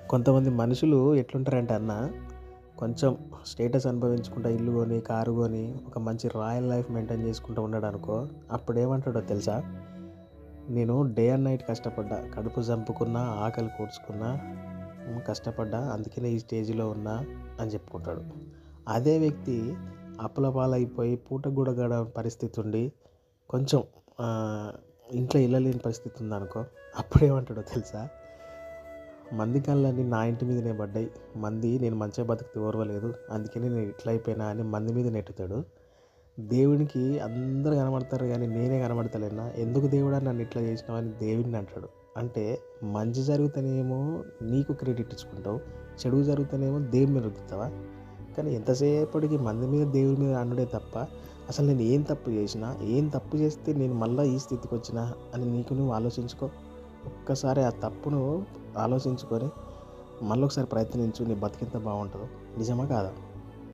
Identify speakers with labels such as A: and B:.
A: కొంతమంది మనుషులు ఎట్లుంటారంటే అన్న, కొంచెం స్టేటస్ అనుభవించుకుంటా ఇల్లు కొని, కారు కొని, ఒక మంచి రాయల్ లైఫ్ మెయింటైన్ చేసుకుంటూ ఉన్నాడనుకో, అప్పుడేమంటాడో తెలుసా? నేను డే అండ్ నైట్ కష్టపడ్డా, కడుపు చంపుకున్నా, ఆకలి కూర్చుకున్నా, కష్టపడ్డా, అందుకనే ఈ స్టేజ్‌లో ఉన్నా అని చెప్పుకుంటాడు. అదే వ్యక్తి అప్పుల పాలైపోయి పూటకు కూడా గడవని పరిస్థితి ఉండి, కొంచెం ఆహ్, ఇంట్లో ఎళ్ళలేని పరిస్థితి ఉందనుకో, అప్పుడేమంటాడో తెలుసా? మంది కళ్ళన్నీ నా ఇంటి మీదనే పడ్డాయి. నేను మంచిగా బతికితే ఓర్వలేదు. అందుకనే నేను ఇట్లా అయిపోయినా అని మంది మీద నెట్టుతాడు. దేవునికి అందరూ కనబడతారు గానీ నేనే కనబడతలేనా? ఎందుకు దేవుడా నన్ను ఇట్లా చేసినావని దేవుడిని అంటాడు. అంటే మంచి జరిగితేనేమో నీకు క్రెడిట్ ఇచ్చుకుంటావు. చెడు జరిగితేనేమో దేవుని మీద రుద్దుతావా? కానీ ఎంతసేపటికి మంది మీద దేవుడి మీద అనుడే తప్ప అసలు నేను ఏం తప్పు చేసినా? ఏం తప్పు చేస్తే నేను మళ్ళా ఈ స్థితికొచ్చినా అని నీకు నువ్వు ఆలోచించుకో. ఒక్కసారి ఆ తప్పును ఆలోచించుకొని మళ్ళొకసారి ప్రయత్నించు. నీ బతికెంత బావుంటదో. నిజమా కాదా?